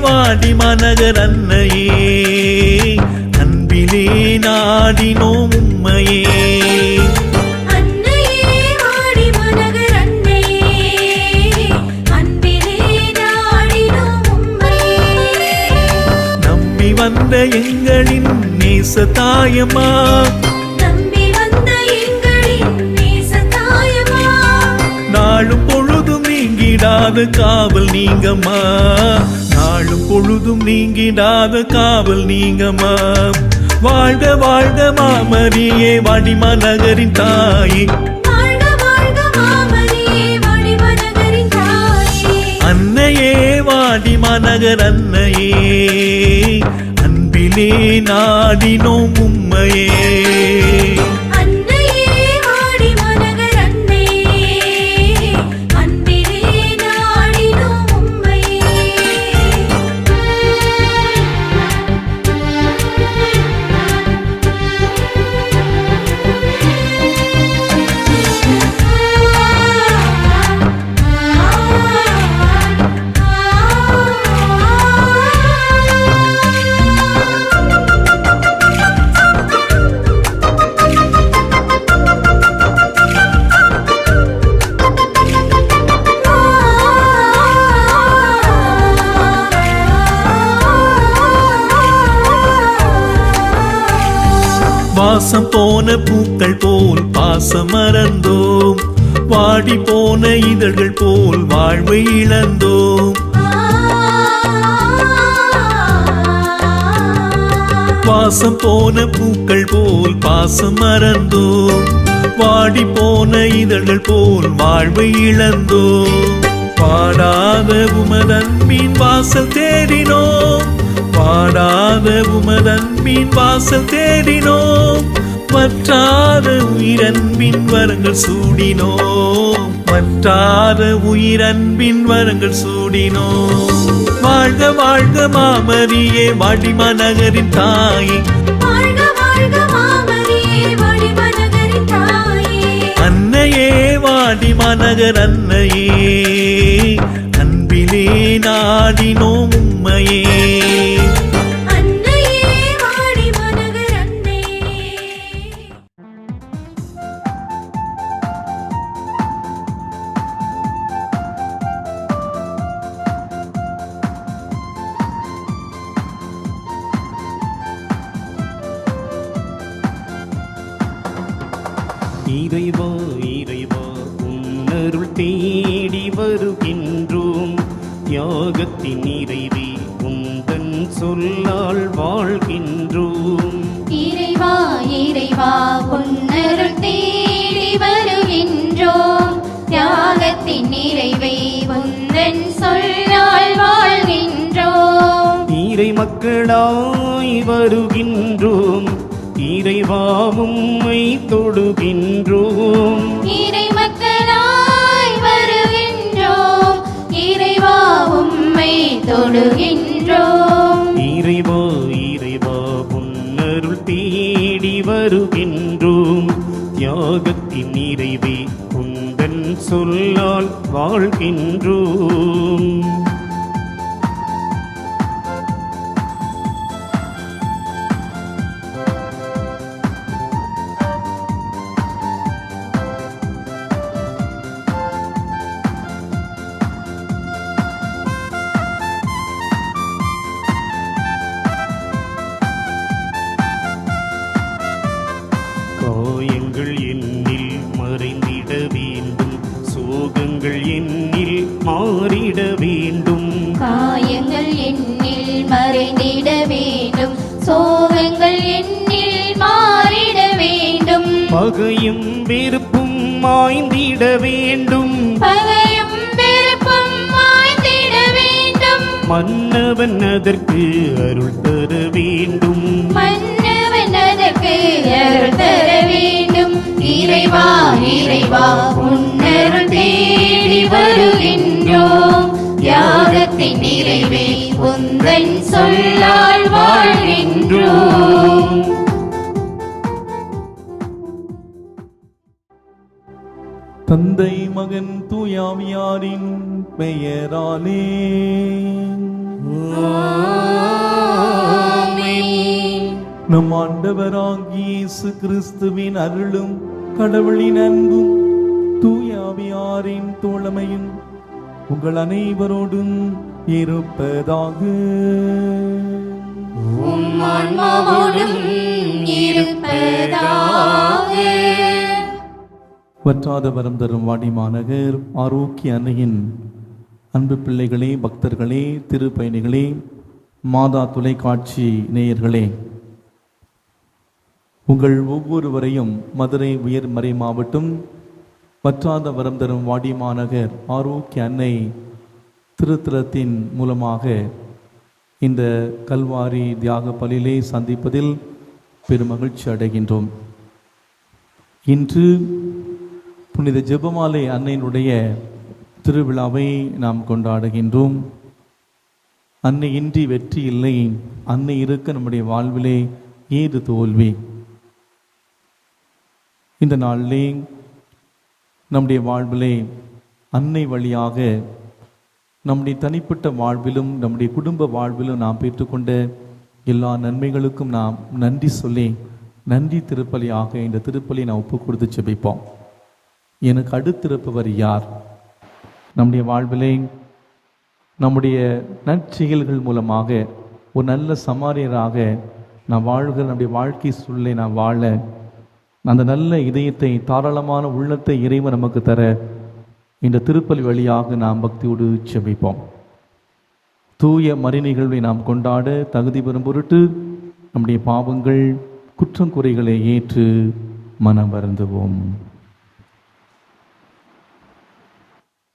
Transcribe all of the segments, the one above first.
வாடி மனகர் அன்னையே அன்பிலே நாடினோம் உம்மையே வந்த எங்களின் நேச தாயம்மா நம்பி வந்த எங்களின் நேச தாயம்மா நாளும் பொழுதும் நீங்கிடாத காவல் நீங்கம்மா நாளும் பொழுதும் நீங்கிடாத காவல் நீங்கம்மா வாழ்க வாழ்க மாமரியே வாடிமா நகரின் தாயே வாழ்க வாழ்க மாமரியே வாடிமா நகரின் தாயே அன்னையே வாடிமா நகர் அன்னையே அன்பிலே நாடினோம் உம்மையே அன்னையே வாடிமா நகர் அன்னையே அன்பிலே நாடினோம் உம்மையே வாசம் போன பூக்கள் போல் பாசம் மறந்தோம் வாடி போன இதழ்கள் போல் வாழ்வை இழந்தோம் வாசம் போன பூக்கள் போல் பாசம் மறந்தோம் வாடி போன இதழ்கள் போல் வாழ்வை இழந்தோம் பாடாத உமதன்பின் வாசல் தேடினோம் பாடாத உமதன்பின் வாசல் தேடினோம் வற்றாத உயிரன்பின் வரங்கள் சூடினோம் வற்றாத உயிரன்பின் வரங்கள் சூடினோம் வாழ்க வாழ்க மாமரியே வாடிமா நகரின் தாயே வாழ்க வாழ்க மாமரியே வாடிமா நகரின் தாயே அன்னையே வாடிமா நகர் அன்னையே அன்பிலே நாடினோம் உம்மையே அன்னையே வாடிமா நகர் அன்னையே இறைவா இறைவா உன்னருள் தேடி வருகின்றோம் தியாகத்தின் நிறைவே உந்தன் சொல்லால் வாழ்கின்றோம் இறைவா இறைவா உன்னருள் தேடி வருகின்றோம் தியாகத்தின் நிறைவை உந்தன் சொல்லால் வாழ்கின்றோம் இறை மக்களாய் வருகின்றோம் இறைவா உம்மை தொடுகின்றோம் இறை மக்களாய் வருகின்றோம் இறைவா உம்மை தொடுகின்றோம் இறைவா இறைவா உன்னருள் தேடி வருகின்றோம் தியாகத்தின் நிறைவே உந்தன் சொல்லால் வாழ்கின்றோம் காயங்கள் என்னில் மறைந்திட வேண்டும் சோகங்கள் என்னில் மாறிட வேண்டும் காயங்கள் என்னில் மறைந்திட வேண்டும் சோகங்கள் என்னில் மாறிட வேண்டும் பகையும் வெறுப்பும் மாய்ந்திட வேண்டும் பகையும் வெறுப்பும் மாய்ந்திட வேண்டும் மன்னவன் அதற்கு அருள் தர வேண்டும் மன்னவன் அதற்கு அருள் தர வேண்டும் இறைவா இறைவா உன்னருள் தேடி வருகின்றோம் தியாகத்தின் நிறைவே உந்தன் சொல்லால் வாழ்கின்றோம் தந்தை மகன் தூயாவியாரின் பெயராலே நம் ஆண்டவராகிய இயேசு கிறிஸ்துவின் அருளும் கடவுளின் அன்பும் தூய ஆவியாரின் தோழமையும் உங்கள் அனைவரோடும் இருப்பதாக. உம் ஆன்மாவோடும் இருப்பதாக. வற்றாத வரம் தரும் வாடிமாநகர் ஆரோக்கிய அன்னையின் அன்பு பிள்ளைகளே, பக்தர்களே, திருப்பயணிகளே, மாதா தொலைக்காட்சி நேயர்களே, உங்கள் ஒவ்வொருவரையும் மதுரை உயர்மறை மாவட்டம் வற்றாத வரம் தரும் வாடிமாநகர் ஆரோக்கிய அன்னை திருத்தலத்தின் மூலமாக இந்த கல்வாரி தியாக பலியிலே சந்திப்பதில் பெருமகிழ்ச்சி அடைகின்றோம். இன்று புனித ஜெபமாலை அன்னையினுடைய திருவிழாவை நாம் கொண்டாடுகின்றோம். அன்னை இன்றி வெற்றி இல்லை, அன்னை இருக்க நம்முடைய வாழ்விலே ஏது தோல்வி. இந்த நாளிலே நம்முடைய வாழ்விலே அன்னை வழியாக நம்முடைய தனிப்பட்ட வாழ்விலும் நம்முடைய குடும்ப வாழ்விலும் நாம் பெற்றுக்கொண்ட எல்லா நன்மைகளுக்கும் நாம் நன்றி சொல்லி நன்றி திருப்பலியாக இந்த திருப்பலியை நாம் ஒப்பு கொடுத்து செபிப்போம். எனக்கு அடுத்திருப்பவர் யார்? நம்முடைய வாழ்விலே நம்முடைய நற்செயல்கள் மூலமாக ஒரு நல்ல சமாரியராக நாம் வாழ்கிற நம்முடைய வாழ்க்கை சூழலை நாம் வாழ அந்த நல்ல இதயத்தை, தாராளமான உள்ளத்தை இறைவன் நமக்கு தர இந்த திருப்பலி வழியாக நாம் பக்தியோடு செபிப்போம். தூய மறை நிகழ்வை நாம் கொண்டாட தகுதி பெறும் பொருட்டு நம்முடைய பாவங்கள் குற்றம் குறைகளை ஏற்று மனம் வருந்துவோம்.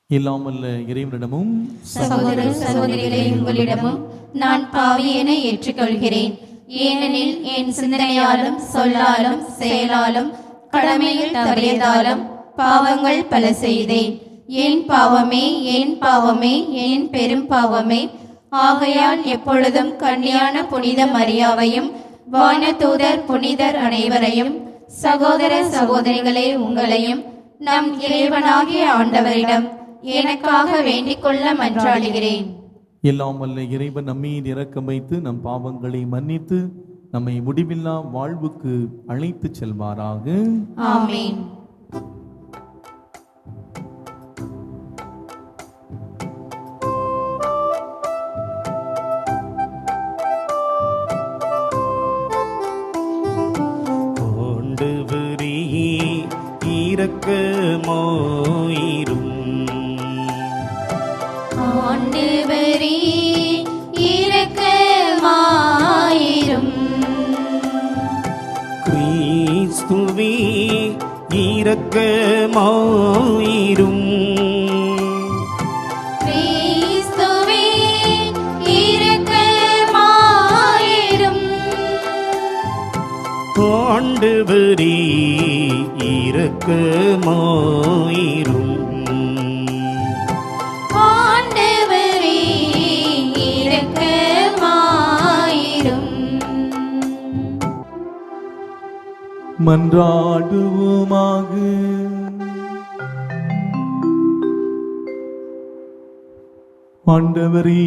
இல்லாமல்ல இறைவனிடமும் சகோதர சகோதரிகளே, உங்களிடமும் நான் பாவியென ஏற்றுக்கொள்கிறேன். ஏனெனில் என் சிந்தனையாலும் சொல்லாலும் செயலாலும் கடமையில் தவறியதாலும் பாவங்கள் பல செய்தேன். என் பாவமே, என் பாவமே, என் பெரும் பாவமே. ஆகையால் எப்பொழுதும் கன்னியான புனித மரியாவையும் வானதூதர் புனிதர் அனைவரையும் சகோதர சகோதரிகளே உங்களையும் நம் இறைவனாகிய ஆண்டவரிடம் எனக்காக வேண்டிக் கொள்ள மன்றாடுகிறேன். எல்லாம் வல்ல இறைவன் நம்மீது இரக்கம் வைத்து நம் பாவங்களை மன்னித்து நம்மை முடிவில்லா வாழ்வுக்கு அழைத்து செல்வாராக. ஆமென். ஆண்டவரே இரக்கமாயிரும். ஆண்டவரே இரக்கமாயிரும். கிறிஸ்துவே இரக்கமாயிரும். கிறிஸ்துவே இரக்கமாயிரும். ஆண்டவரே இரக்கமாயிரும். ஆண்டவரே இரக்கமாயிரும். மன்றாடுவோமாக. ஆண்டவரே,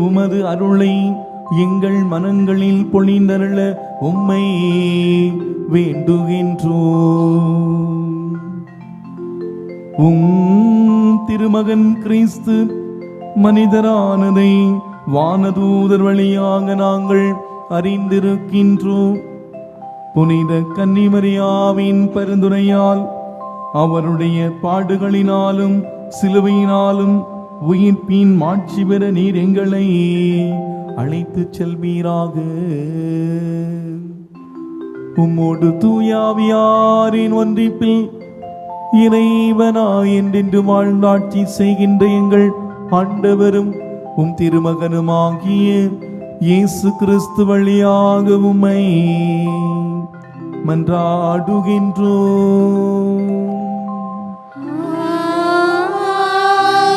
உமது அருளை எங்கள் மனங்களில் பொழிந்தருள உம்மை வேண்டுகின்றோம். திருமகன் கிறிஸ்து மனிதரானதை வானதூதர் வழியாக நாங்கள் அறிந்திருக்கின்றோம். புனித கன்னிமரியாவின் பரிந்துரையால் அவருடைய பாடுகளினாலும் சிலுவையினாலும் உயிர்ப்பின் மாட்சி பெற நீர் எங்களை அழைத்து செல்வீராக. உம்மோடு தூயாவியாரின் ஒன்றிப்பில் இறைவனாய் என்றென்று வாழ்ந்தாட்சி செய்கின்ற எங்கள் ஆண்டவரும் உம் திருமகனுமாகிய இயேசு கிறிஸ்து வழியாக உம்மை மன்றாடுகின்றோம்.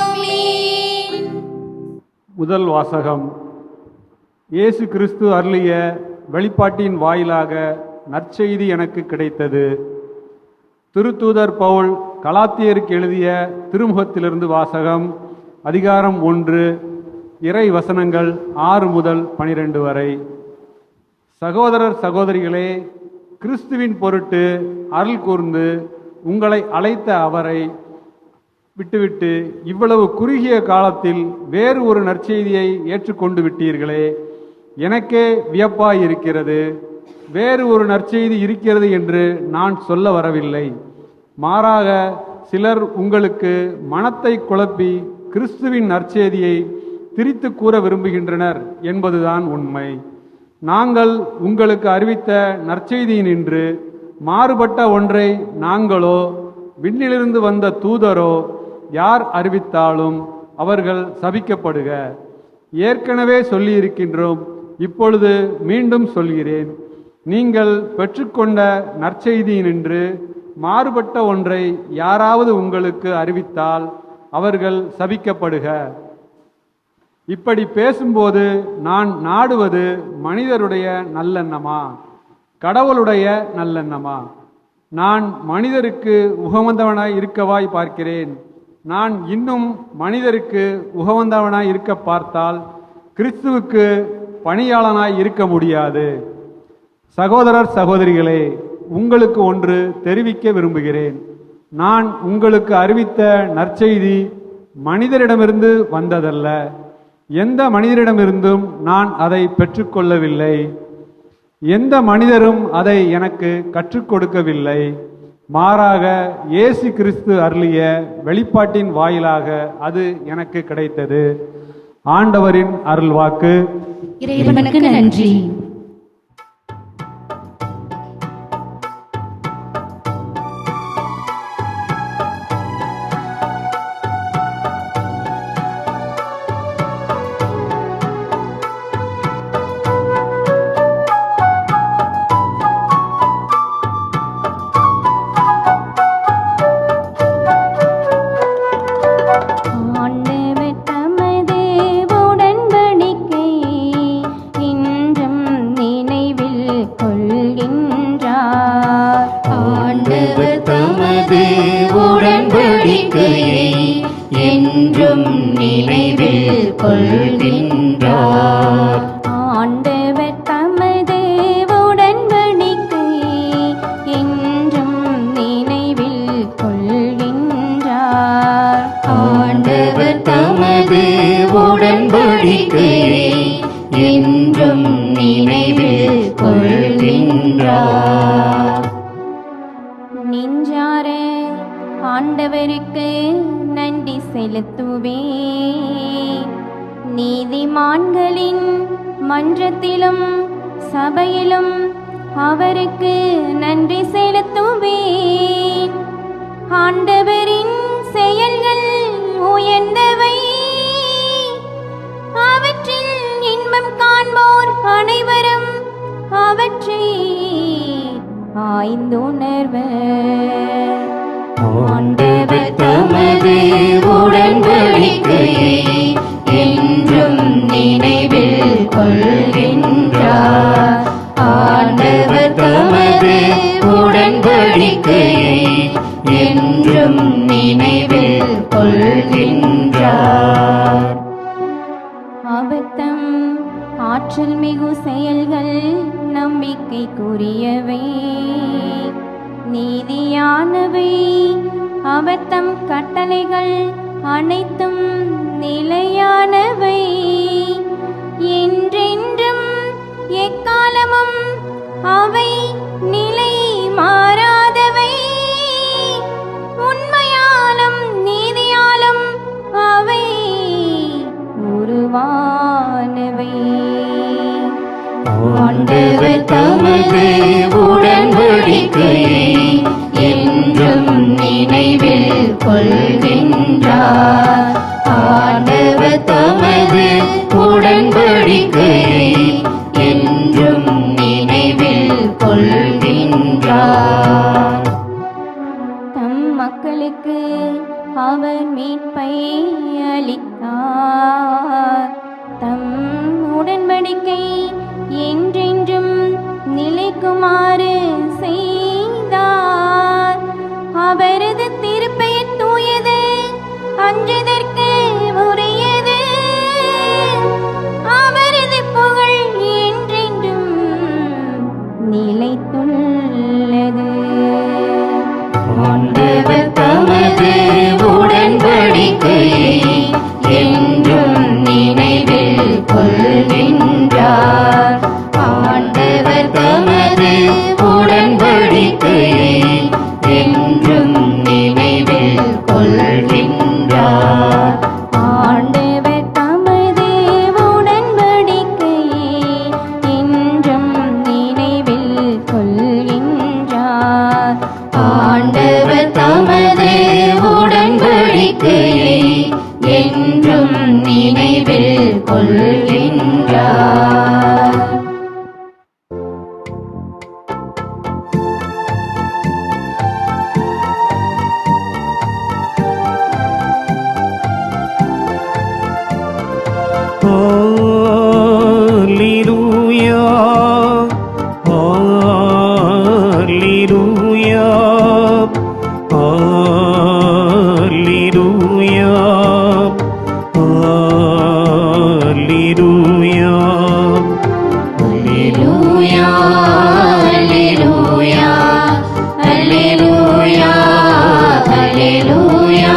ஆமென். முதல் வாசகம். இயேசு கிறிஸ்து அருளிய வெளிப்பாட்டின் வாயிலாக நற்செய்தி எனக்கு கிடைத்தது. திருத்தூதர் பவுல் கலாத்தியருக்கு எழுதிய திருமுகத்திலிருந்து வாசகம். அதிகாரம் 1, இறை வசனங்கள் 6 முதல் 12 வரை. சகோதரர் சகோதரிகளே, கிறிஸ்துவின் பொருட்டு அருள் கூர்ந்து உங்களை அழைத்த அவரை விட்டுவிட்டு இவ்வளவு குறுகிய காலத்தில் வேறு ஒரு நற்செய்தியை ஏற்றுக்கொண்டு விட்டீர்களே, எனக்கே வியப்பாய் இருக்கிறது. வேறு ஒரு நற்செய்தி இருக்கிறது என்று நான் சொல்ல வரவில்லை. மாறாக சிலர் உங்களுக்கு மனத்தை குழப்பி கிறிஸ்துவின் நற்செய்தியை திரித்து கூற விரும்புகின்றனர் என்பதுதான் உண்மை. நாங்கள் உங்களுக்கு அறிவித்த நற்செய்தியினின்று மாறுபட்ட ஒன்றை நாங்களோ விண்ணிலிருந்து வந்த தூதரோ யார் அறிவித்தாலும் அவர்கள் சபிக்கப்படுக. ஏற்கனவே சொல்லியிருக்கின்றோம், இப்பொழுது மீண்டும் சொல்கிறேன். நீங்கள் பெற்றுக்கொண்ட நற்செய்தியினின்று மாறுபட்ட ஒன்றை யாராவது உங்களுக்கு அறிவித்தால் அவர்கள் சபிக்கப்படுக. இப்படி பேசும்போது நான் நாடுவது மனிதருடைய நல்லெண்ணமா, கடவுளுடைய நல்லெண்ணமா? நான் மனிதருக்கு உகவந்தவனாய் இருக்கவாய் பார்க்கிறேன். நான் இன்னும் மனிதருக்கு உகவந்தவனாய் இருக்க பார்த்தால் கிறிஸ்துவுக்கு பணியாளனாய் இருக்க முடியாது. சகோதரர் சகோதரிகளே, உங்களுக்கு ஒன்று தெரிவிக்க விரும்புகிறேன். நான் உங்களுக்கு அறிவித்த நற்செய்தி மனிதரிடமிருந்து வந்ததல்ல. எந்த மனிதரிடமிருந்தும் நான் அதை பெற்றுக்கொள்ளவில்லை. எந்த மனிதரும் அதை எனக்கு கற்றுக் கொடுக்கவில்லை. மாறாக இயேசு கிறிஸ்து அருளிய வெளிப்பாட்டின் வாயிலாக அது எனக்கு கிடைத்தது. ஆண்டவரின் அருள்வாக்கு. இறைவனுக்கு நன்றி. நெஞ்சார ஆண்டவருக்கு நன்றி செலுத்துவே. நீதிமான்களின் மன்றத்திலும் சபையிலும் அவருக்கு நன்றி செலுத்துவேன். ஆண்டவரின் செயல்கள் உயர்ந்தவை, அவற்றில் இன்பம் காண்போர் அனைவரும் அவற்றை ஆய்ந்துணர்வர். ஆண்டவர் தமது உடன்படிக்கையை என்றும் நினைவில் கொள்கின்றார். ஆண்டவர் தமது உடன்படிக்கையை என்றும் நினைவில் கொள்கின்றார். அவர்தம் ஆற்றல் மிகு செயல்கள் நம்பிக்கைக்குரியவை, நீதியானவை. அவர்தம் கட்டளைகள் அனைத்தும் நிலையானவை, என்றென்றும் எக்காலமும் அவை நிலை மாறாதவை. உண்மையாலும் நீதியாலும் அவை உருவானவை. ஆண்டவர் தமது உடன்படிக்கையை என்றும் நினைவில் கொள்கின்றார். ஆண்டவர் தமது உடன்படிக்கையை என்றும் நினைவில் கொள்கின்றார். தம் மக்களுக்கு அவர் மீட்பை அளித்தார். தம் உடன்படிக்கை என்றென்றும் நிலைக்குமாறு செய்தார். அவரது திருப்பெயர் தூயது, அஞ்சுதற்கு உரியது. அவரது புகழ் என்றென்றும் கொள்கின்றார். ஆண்டவர் தமது உடன்படிக்கையை என்றும் நினைவில் கொள்கின்றார். ஆண்டவர் தமது உடன்படிக்கையை என்றும் நினைவில் கொள்கின்றார். ஆண்டவர் தமது உடன்படிக்கையை என்றும் நினைவில் கொள்கின்றார். Hallelujah, hallelujah, hallelujah, hallelujah, Alleluia, alleluia, alleluia, alleluia,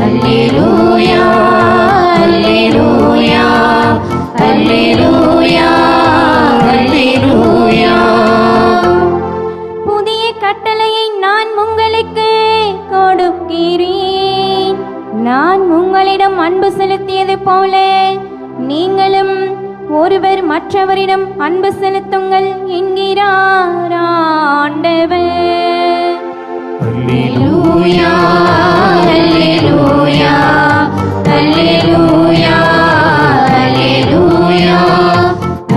alleluia, alleluia, அல்லேலூயா, அல்லேலூயா. புதிய கட்டளையை நான் உங்களுக்கு கொடுக்கிறேன். நான் உங்களிடம் அன்பு செலுத்தியது போல நீங்களும் ஒருவர் மற்றவரிடம் அன்பு செலுத்துங்கள் என்கிறார் ஆண்டவர். அல்லேலூயா, அல்லேலூயா, அல்லேலூயா, அல்லேலூயா,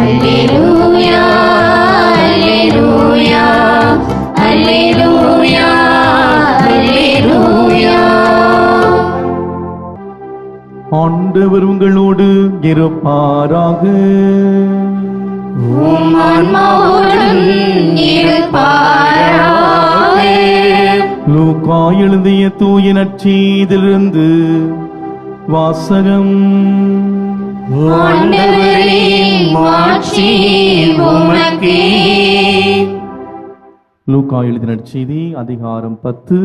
அல்லேலூயா, அல்லேலூயா, அல்லேலூயா, அல்லேலூயா. ஆண்டவர் உங்களோடு இருப்பாராக. உம் ஆன்மாவோடும் இருப்பாராக. லூக்கா எழுதிய தூய நற்செய்தியிலிருந்து வாசகம். ஆண்டவரே, மாட்சி உமக்கே. லூக்கா எழுதிய நற்செய்தி அதிகாரம் 10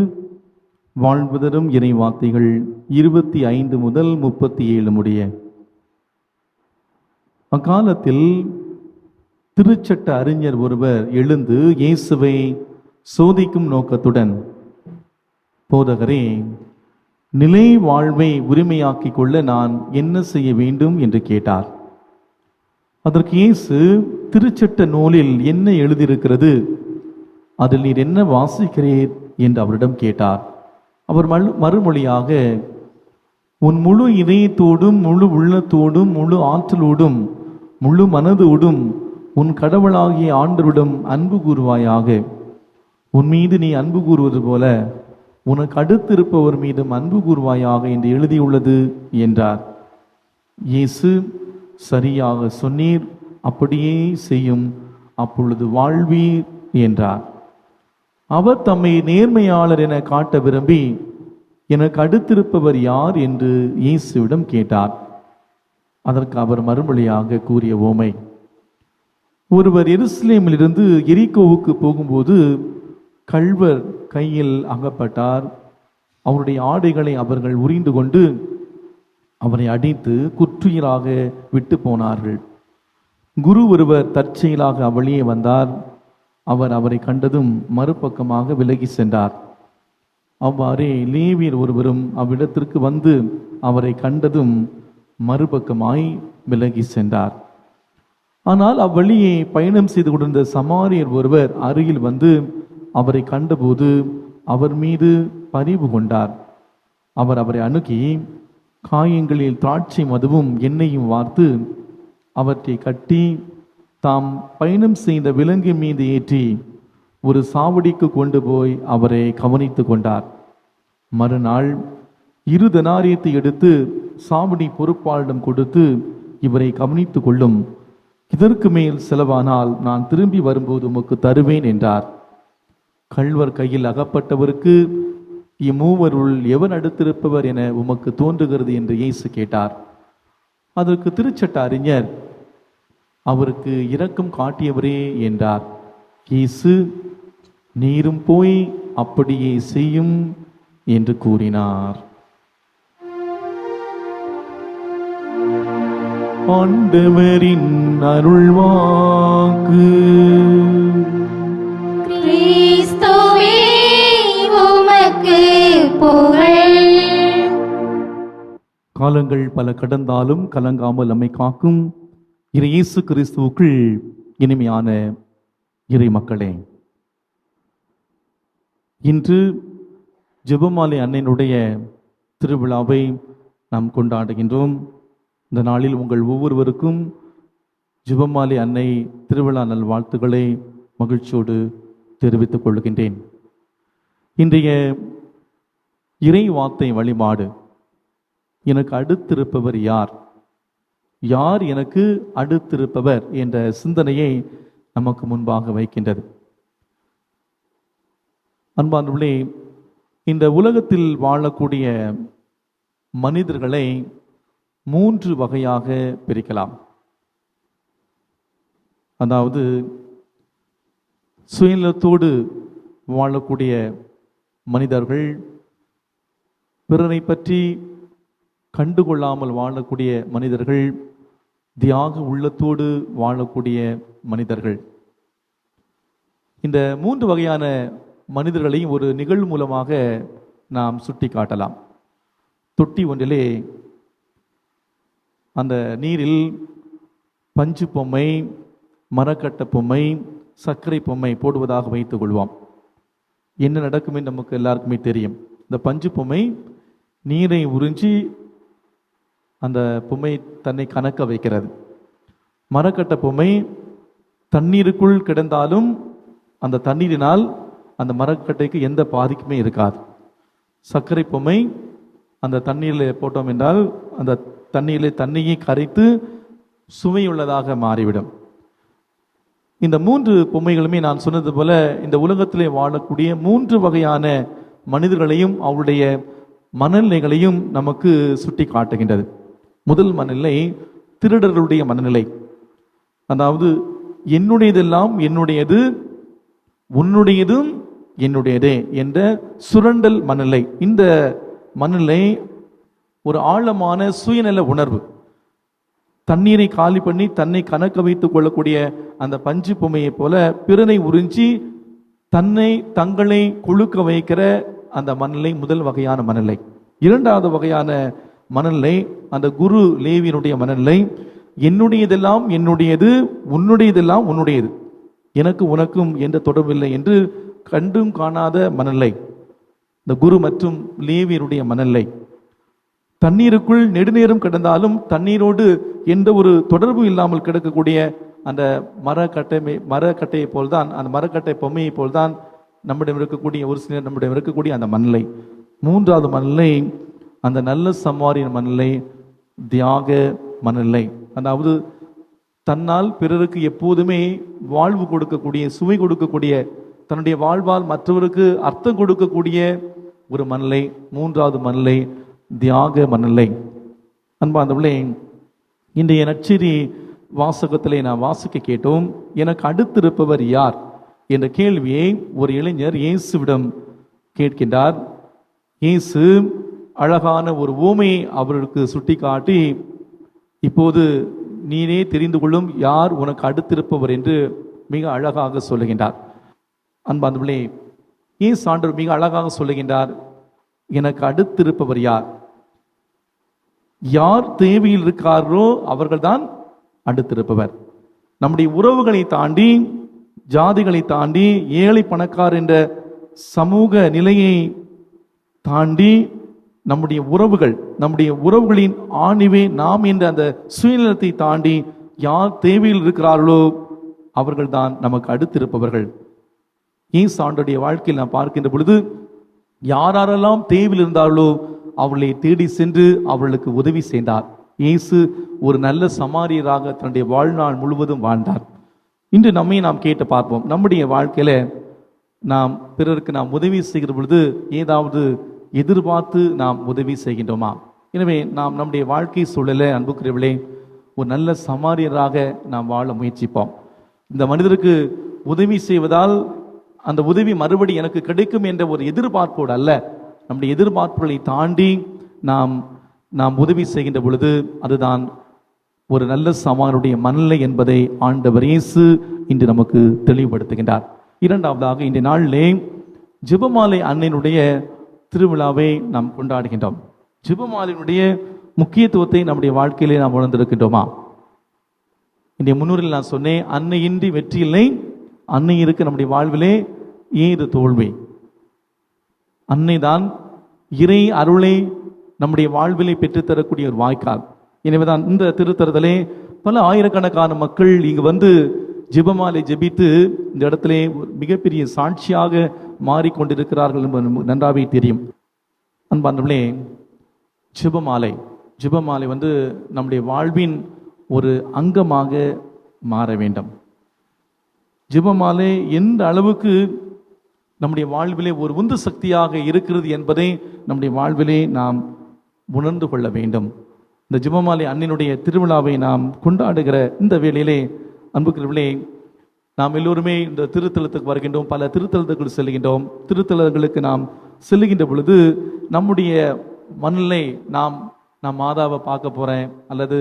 வாழ்வு தரும் இறை வார்த்தைகள் 25 முதல் 37 முடிய. அக்காலத்தில் திருச்சட்ட அறிஞர் ஒருவர் எழுந்து இயேசுவை சோதிக்கும் நோக்கத்துடன், போதகரே, நிலை வாழ்வை உரிமையாக்கிக் கொள்ள நான் என்ன செய்ய வேண்டும் என்று கேட்டார். அதற்கு இயேசு, திருச்சட்ட நூலில் என்ன எழுதியிருக்கிறது, அதில் நீர் என்ன வாசிக்கிறீர் என்று அவரிடம் கேட்டார். அவர் மறுமொழியாக, உன் முழு இதயத்தோடும் முழு உள்ளத்தோடும் முழு ஆற்றலோடும் முழு மனதோடும் உன் கடவுளாகிய ஆண்டவரிடம் அன்பு கூறுவாயாக. உன் மீது நீ அன்பு கூறுவது போல உனக்கு அடுத்திருப்பவர் மீதும் அன்பு கூறுவாயாக என்று எழுதியுள்ளது என்றார். இயேசு, சரியாக சொன்னீர், அப்படியே செய்யும், அப்பொழுது வாழ்வீர் என்றார். அவர் தம்மை நேர்மையாளர் என காட்ட விரும்பி, எனக்கு அடுத்திருப்பவர் யார் என்று இயேசுவிடம் கேட்டார். அதற்கு அவர் மறுமொழியாக கூறிய ஓமை, ஒருவர் எருசலேமிலிருந்து எரிகோவுக்கு போகும்போது கள்வர் கையில் அகப்பட்டார். அவருடைய ஆடைகளை அவர்கள் உரிந்து கொண்டு அவரை அடித்து குற்றுயிராக விட்டு போனார்கள். குரு ஒருவர் தற்செயலாக அவ்வழியே வந்தார். அவர் அவரை கண்டதும் மறுபக்கமாக விலகி சென்றார். அவ்வாறே லேவியர் ஒருவரும் அவ்விடத்திற்கு வந்து அவரை கண்டதும் மறுபக்கமாய் விலகி சென்றார். ஆனால் அவ்வழியே பயணம் செய்து கொண்டிருந்த சமாரியர் ஒருவர் அருகில் வந்து அவரை கண்டபோது அவர் மீது பரிவு கொண்டார். அவர் அவரை அணுகி காயங்களில் திராட்சை மதுவும் எண்ணெயும் வார்த்து அவற்றை கட்டி தாம் பயணம் செய்த விலங்கு மீது ஏற்றி ஒரு சாவடிக்கு கொண்டு போய் அவரை கவனித்து கொண்டார். மறுநாள் 2 தெனாரியத்தை எடுத்து சாவடி பொறுப்பாளரிடம் கொடுத்து, இவரை கவனித்து கொள்ளும், இதற்கு மேல் செலவானால் நான் திரும்பி வரும்போது உமக்கு தருவேன் என்றார். கள்வர் கையில் அகப்பட்டவருக்கு, இம்மூவருள் எவன் அடுத்திருப்பவர் என உமக்கு தோன்றுகிறது என்று இயேசு கேட்டார். அதற்கு திருச்சட்ட அறிஞர், அவருக்கு இரக்கம் காட்டியவரே என்றார். இயேசு, நீரும் போய் அப்படியே செய்யும் என்று கூறினார். ஆண்டவரின் அருள்வாக்கு. கிறிஸ்துவே உமக்கு புகழ். காலங்கள் பல கடந்தாலும் கலங்காமல் நம்மை காக்கும் இயேசு கிறிஸ்துவுக்குள் இனிமையான இறை மக்களே, இன்று ஜெபமாலை அன்னையினுடைய திருவிழாவை நாம் கொண்டாடுகின்றோம். இந்த நாளில் உங்கள் ஒவ்வொருவருக்கும் ஜெபமாலை அன்னை திருவிழா நல்வாழ்த்துக்களை மகிழ்ச்சியோடு தெரிவித்துக் கொள்கின்றேன். இன்றைய இறை வார்த்தை வழிபாடு, எனக்கு அடுத்திருப்பவர் யார், யார் எனக்கு அடுத்திருப்பவர் என்ற சிந்தனையை நமக்கு முன்பாக வைக்கின்றது. அன்பானவர்களே, இந்த உலகத்தில் வாழக்கூடிய மனிதர்களை 3 வகையாக பிரிக்கலாம். அதாவது சுயநலத்தோடு வாழக்கூடிய மனிதர்கள், பிறரை பற்றி கண்டுகொள்ளாமல் வாழக்கூடிய மனிதர்கள், தியாக உள்ளத்தோடு வாழக்கூடிய மனிதர்கள். இந்த 3 வகையான மனிதர்களையும் ஒரு நிகழ்வு மூலமாக நாம் சுட்டி காட்டலாம். தொட்டி ஒன்றிலே அந்த நீரில் பஞ்சு பொம்மை, மரக்கட்டை பொம்மை, சர்க்கரை பொம்மை போடுவதாக வைத்துக் கொள்வோம். என்ன நடக்குமே நமக்கு எல்லாருக்குமே தெரியும். இந்த பஞ்சு பொம்மை நீரை உறிஞ்சி அந்த பொம்மை தன்னை கணக்க வைக்கிறது. மரக்கட்டை பொம்மை தண்ணீருக்குள் கிடந்தாலும் அந்த தண்ணீரினால் அந்த மரக்கட்டைக்கு எந்த பாதிக்குமே இருக்காது. சர்க்கரை பொம்மை அந்த தண்ணீரில் போட்டோம் என்றால் அந்த தண்ணீரில் தண்ணியை கரைத்து சுவையுள்ளதாக மாறிவிடும். இந்த 3 பொம்மைகளுமே நான் சொன்னது போல இந்த உலகத்திலே வாழக்கூடிய 3 வகையான மனிதர்களையும் அவருடைய மனநிலைகளையும் நமக்கு சுட்டி காட்டுகின்றது. முதல் மனநிலை திருடர்களுடைய மனநிலை. அதாவது என்னுடையதெல்லாம் என்னுடையது, உன்னுடையதும் என்னுடையதே என்ற சுரண்டல் மனநிலை. இந்த மனநிலை ஒரு ஆழமான சுயநல உணர்வு. தண்ணீரை காலி பண்ணி தன்னை கணக்க வைத்துக் கொள்ளக்கூடிய அந்த பஞ்சு பொம்மையை போல பிறனை உறிஞ்சி தங்களை கொழுக்க வைக்கிற அந்த மனநிலை முதல் வகையான மனநிலை. இரண்டாவது வகையான மனநிலை அந்த குரு லேவியனுடைய மனநிலை. என்னுடையதெல்லாம் என்னுடையது, உன்னுடையதெல்லாம் உன்னுடையது, எனக்கு உனக்கும் எந்த தொடர்பில்லை என்று கண்டும் காணாத மனநிலை இந்த குரு மற்றும் லேவியருடைய மனநிலை. தண்ணீருக்குள் நெடுநேரம் கிடந்தாலும் தண்ணீரோடு எந்த ஒரு தொடர்பும் இல்லாமல் கிடக்கக்கூடிய அந்த மரக்கட்டையை போல்தான், அந்த மரக்கட்டை பொம்மையை போல்தான் நம்மிடம் இருக்கக்கூடிய ஒரு சிலர் நம்மிடம் இருக்கக்கூடிய அந்த மனநிலை. மூன்றாவது மனநிலை அந்த நல்ல சமாரியன் மனநிலை, தியாக மனநிலை. அதாவது தன்னால் பிறருக்கு எப்போதுமே வாழ்வு கொடுக்கக்கூடிய, சுவை கொடுக்கக்கூடிய, தன்னுடைய வாழ்வால் மற்றவருக்கு அர்த்தம் கொடுக்கக்கூடிய ஒரு மனநிலை. மூன்றாவது மனநிலை தியாக மனநிலை. அன்பார்ந்தவர்களே, இன்றைய நற்செய்தி வாசகத்திலே நான் வாசிக்க கேட்டோம், எனக்கு அடுத்திருப்பவர் யார் என்ற கேள்வியை ஒரு இளைஞர் இயேசுவிடம் கேட்கின்றார். இயேசு அழகான ஒரு உவமையை அவருக்கு சுட்டி காட்டி, இப்போது நீனே தெரிந்து கொள்ளும் யார் உனக்கு அடுத்திருப்பவர் என்று மிக அழகாக சொல்லுகின்றார். அன்பார்ந்தவர்களே, இயேசு ஆண்டவர் மிக அழகாக சொல்லுகின்றார், எனக்கு அடுத்திருப்பவர் யார்? யார் தேவையில் இருக்காரோ அவர்கள்தான் அடுத்திருப்பவர். நம்முடைய உறவுகளை தாண்டி, ஜாதிகளை தாண்டி, ஏழை பணக்கார் என்ற சமூக நிலையை தாண்டி நம்முடைய உறவுகளின் ஆணிவே நாம் என்ற அந்த சுயநலத்தை தாண்டி யார் தேவையில் இருக்கிறார்களோ அவர்கள்தான் நமக்கு அடுத்திருப்பவர்கள். இயேசு ஆண்டவருடைய வாழ்க்கையில் நாம் பார்க்கின்ற பொழுது யாரெல்லாம் தேவையில் இருந்தார்களோ அவர்களை தேடி சென்று அவர்களுக்கு உதவி செய்தார். இயேசு ஒரு நல்ல சமாரியராக தன்னுடைய வாழ்நாள் முழுவதும் வாழ்ந்தார். இன்று நாம் கேட்டு பார்ப்போம், நம்முடைய வாழ்க்கையில நாம் பிறருக்கு நாம் உதவி செய்கிற பொழுது ஏதாவது எதிர்பார்த்து நாம் உதவி செய்கின்றோமா? எனவே நாம் நம்முடைய வாழ்க்கை சூழலை அன்புக்குரியவர்களே ஒரு நல்ல சமாரியராக நாம் வாழ முயற்சிப்போம். இந்த மனிதருக்கு உதவி செய்வதால் அந்த உதவி மறுபடி எனக்கு கிடைக்கும் என்ற ஒரு எதிர்பார்ப்போடு அல்ல, நம்முடைய எதிர்பார்ப்புகளை தாண்டி நாம் உதவி செய்கின்ற பொழுது அதுதான் ஒரு நல்ல சமானுடைய மனநிலை என்பதை ஆண்டவர் இயேசு இன்று நமக்கு தெளிவுபடுத்துகின்றார். இரண்டாவதாக, இந்த நாளிலே ஜெபமாலை அன்னையினுடைய திருவிழாவை நாம் கொண்டாடுகின்றோம். ஜெபமாலையினுடைய முக்கியத்துவத்தை நம்முடைய வாழ்க்கையிலே நாம் உணர்ந்திருக்கின்றோமா? இன்றைய முன்னூரில் நான் சொன்னேன், அன்னையின்றி வெற்றி இல்லை, அன்னை இருக்க நம்முடைய வாழ்விலே ஏது தோல்வி. அன்னைதான் இறை அருளை நம்முடைய வாழ்விலை பெற்றுத்தரக்கூடிய ஒரு வாய்க்கால். எனவேதான் இந்த திருத்தருதலே பல ஆயிரக்கணக்கான மக்கள் இங்கு வந்து ஜெபமாலை ஜெபித்து இந்த இடத்திலே மிகப்பெரிய சாட்சியாக மாறிக்கொண்டிருக்கிறார்கள் என்பது நன்றாகவே தெரியும். அன்பானவர்களே, ஜெபமாலை வந்து நம்முடைய வாழ்வின் ஒரு அங்கமாக மாற வேண்டும். ஜெபமாலை எந்த அளவுக்கு நம்முடைய வாழ்விலே ஒரு உந்து சக்தியாக இருக்கிறது என்பதை நம்முடைய வாழ்விலே நாம் உணர்ந்து கொள்ள வேண்டும். இந்த ஜெபமாலை அன்னையினுடைய திருவிழாவை நாம் கொண்டாடுகிற இந்த வேளையிலே அன்புக்குரியவர்களே, நாம் எல்லோருமே இந்த திருத்தலத்துக்கு வருகின்றோம், பல திருத்தலத்துக்கு செல்கின்றோம். திருத்தலங்களுக்கு நாம் செல்லுகின்ற பொழுது நம்முடைய மனநிலை நாம் மாதாவை பார்க்க போகிறேன், அல்லது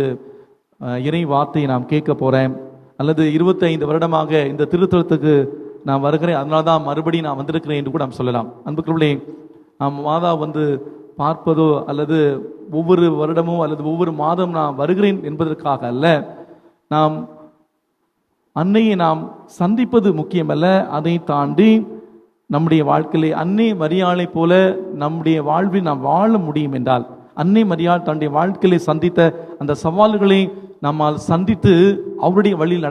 இறை வார்த்தையை நாம் கேட்க போகிறேன், அல்லது 25 வருடமாக இந்த திருத்தலத்துக்கு நான் வருகிறேன், அதனால தான் மறுபடியும் நான் வந்திருக்கிறேன் என்று கூட நாம் சொல்லலாம். அன்புக்குரியவர்களே, நாம் மாதா வந்து பார்ப்பதோ அல்லது ஒவ்வொரு வருடமோ அல்லது ஒவ்வொரு மாதம் நான் வருகிறேன் என்பதற்காக அல்ல. நாம் அன்னையை நாம் சந்திப்பது முக்கியமல்ல, அதை தாண்டி நம்முடைய வாழ்க்கையிலே அன்னை மரியாளை போல நம்முடைய வாழ்வில் நாம் வாழ முடியும் என்றால், அன்னை மரியாள் தன்னுடைய வாழ்க்கையிலே சந்தித்த அந்த சவால்களை நம்மால் சந்தித்து அவருடைய வழியில்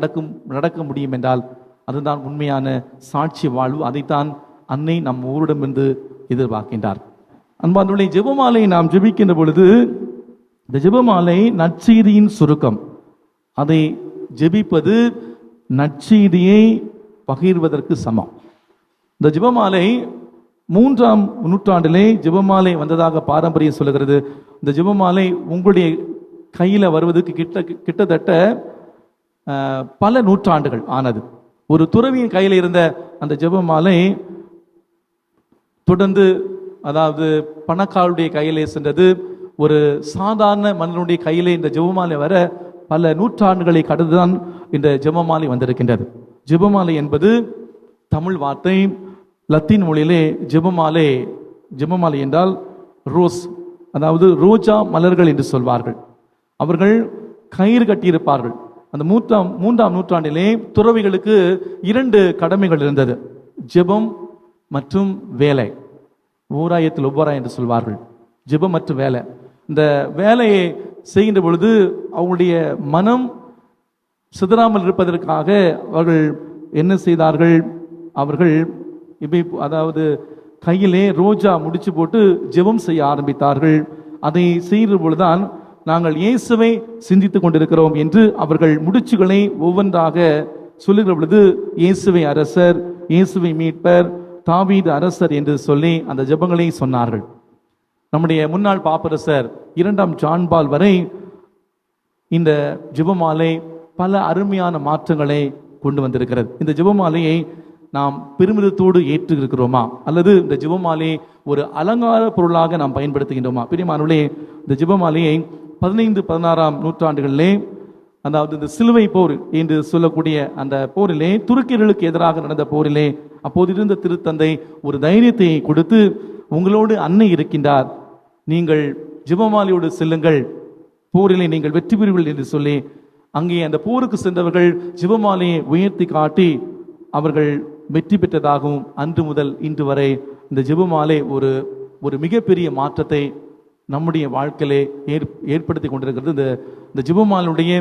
நடக்க முடியும் என்றால் அதுதான் உண்மையான சாட்சி வாழ்வு. அதைத்தான் அன்னை நம் ஊரிடமிருந்து எதிர்பார்க்கின்றார். அன்பானவர்களே, ஜெபமாலை நாம் ஜெபிக்கின்ற பொழுது இந்த ஜெபமாலை நற்செய்தியின் சுருக்கம். அதை ஜெபிப்பது நற்செய்தியை பகிர்வதற்கு சமம். இந்த ஜெபமாலை 3ஆம் நூற்றாண்டிலே ஜெபமாலை வந்ததாக பாரம்பரியம் சொல்லுகிறது. இந்த ஜெபமாலை உங்களுடைய கையில் வருவதற்கு கிட்டத்தட்ட பல நூற்றாண்டுகள் ஆனது. ஒரு துறவியின் கையில் இருந்த அந்த ஜெபமாலை தொடர்ந்து, அதாவது பணக்காரருடைய கையிலே சென்றது. ஒரு சாதாரண மனிதனுடைய கையிலே இந்த ஜெபமாலை வர பல நூற்றாண்டுகளை கடந்துதான் இந்த ஜெபமாலை வந்திருக்கின்றது. ஜெபமாலை என்பது தமிழ் வார்த்தை. லத்தீன் மொழியிலே ஜெபமாலை என்றால் ரோஸ், அதாவது ரோஜா மலர்கள் என்று சொல்வார்கள். அவர்கள் கயிறு கட்டியிருப்பார்கள். அந்த 3ஆம் நூற்றாண்டிலே துறவிகளுக்கு 2 கடமைகள் இருந்தது, ஜெபம் மற்றும் வேலை. ஊராயத்தில் ஒவ்வொரா என்று சொல்வார்கள், ஜெபம் மற்றும் வேலை. இந்த வேலையை செய்கின்ற பொழுது அவங்களுடைய மனம் சிதறாமல் இருப்பதற்காக அவர்கள் என்ன செய்தார்கள்? அவர்கள் அதாவது கையிலே ரோஜா முடிச்சு போட்டு ஜெபம் செய்ய ஆரம்பித்தார்கள். அதை செய்கிற பொழுதுதான் நாங்கள் இயேசுவை சிந்தித்துக் கொண்டிருக்கிறோம் என்று அவர்கள் முடிச்சுகளை ஒவ்வொன்றாக சொல்லுகிற பொழுது இயேசுவை அரசர், இயேசுவை மீட்பர், தாவீது அரசர் என்று சொல்லி அந்த ஜெபங்களை சொன்னார்கள். நம்முடைய முன்னாள் பாப்பரசர் 2ஆம் ஜான் பால் வரை இந்த ஜெபமாலை பல அருமையான மாற்றங்களை கொண்டு வந்திருக்கிறது. இந்த ஜெபமாலையை நாம் பெருமிதத்தோடு ஏற்று இருக்கிறோமா, அல்லது இந்த ஜெபமாலையை ஒரு அலங்கார பொருளாக நாம் பயன்படுத்துகின்றோமா? பிரியமானவர்களே, இந்த ஜெபமாலையை 15, 16ஆம் நூற்றாண்டுகளிலே, அதாவது இந்த சிலுவை போர் என்று சொல்லக்கூடிய அந்த போரிலே, துருக்கியர்களுக்கு எதிராக நடந்த போரிலே அப்போது இருந்த திருத்தந்தை ஒரு தைரியத்தை கொடுத்து, உங்களோடு அன்னை இருக்கின்றார், நீங்கள் ஜெபமாலையோடு செல்லுங்கள், போரிலே நீங்கள் வெற்றி பெறுவீர்கள் என்று சொல்லி அங்கே அந்த போருக்கு சென்றவர்கள் ஜெபமாலையை உயர்த்தி காட்டி அவர்கள் வெற்றி பெற்றதாகவும், அன்று முதல் இன்று வரை இந்த ஜெபமாலை ஒரு மிகப்பெரிய மாற்றத்தை நம்முடைய வாழ்க்கையிலே ஏற்படுத்தி கொண்டிருக்கிறது. இந்த ஜெபமாலையுடைய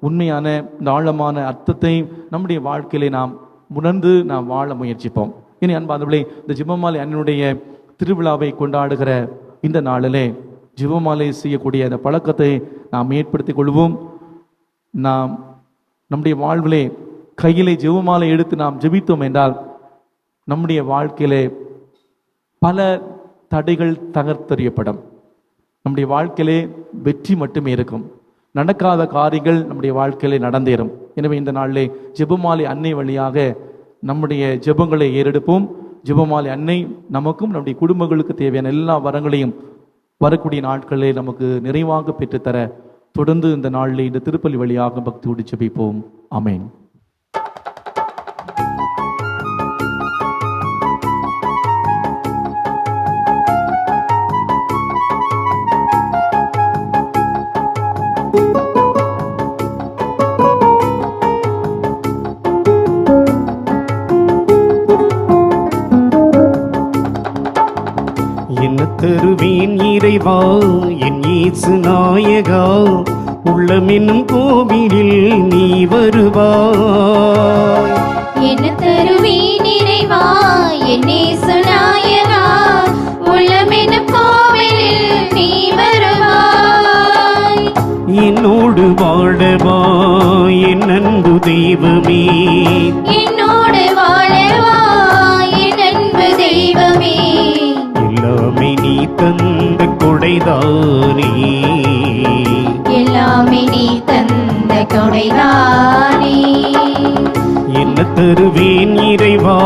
உண்மையான இந்த ஆழமான அர்த்தத்தை நம்முடைய வாழ்க்கையிலே நாம் உணர்ந்து நாம் வாழ முயற்சிப்போம். இனி அன்பானவர்களே, இந்த ஜெபமாலை அன்னையுடைய திருவிழாவை கொண்டாடுகிற இந்த நாளிலே ஜெபமாலை செய்யக்கூடிய அந்த பழக்கத்தை நாம் ஏற்படுத்திக் கொள்வோம். நாம் நம்முடைய வாழ்விலே கையிலே ஜெபமாலை எடுத்து நாம் ஜெபித்தோம் என்றால் நம்முடைய வாழ்க்கையிலே பல தடைகள் தகர்த்தெறியப்படும். நம்முடைய வாழ்க்கையிலே வெற்றி மட்டுமே இருக்கும். நடக்காத காரியங்கள் நம்முடைய வாழ்க்கையிலே நடந்தேறும். எனவே இந்த நாளிலே ஜெபமாலை அன்னை வழியாக நம்முடைய ஜெபங்களை ஏறெடுப்போம். ஜெபமாலை அன்னை நமக்கும் நம்முடைய குடும்பங்களுக்கு தேவையான எல்லா வரங்களையும் வரக்கூடிய நாட்களிலே நமக்கு நிறைவாக பெற்றுத்தர தொடர்ந்து இந்த நாளில் இந்த திருப்பலி வழியாக பக்தியோடு ஜெபிப்போம். ஆமென். என்ன தருவேன் இறைவா என் இயேசு நாயகா, உள்ளமென்னும் கோவிலில் நீ வருவாய். என்ன தருவீன் இறைவா என் இயேசு நாயகா, உள்ளமென்னும் கோவிலில் நீ வருவாய். என்னோடு வாழவா என் அன்பு தெய்வமே, என்னோடு வாழவா என் அன்பு தெய்வமே, எல்லாமே நீ தந்த கொடைதானே, எல்லாமே நீ தந்த கொடைதானே. என்ன தருவேன் இறைவா.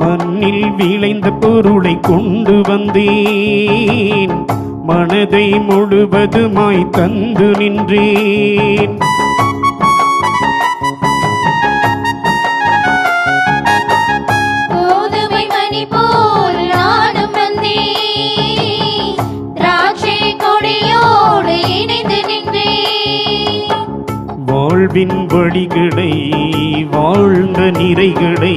மண்ணில் விளைந்த பொருளை கொண்டு வந்தேன், மனதை முழுவதுமாய் தந்து நின்றேன். கோதுமை மணி போல் நானும் வந்தேன், திராட்சை கொடியோடு இணைந்து நின்றேன். வாழ்வின் வழிகளை வாழ்ந்த நிறைகளை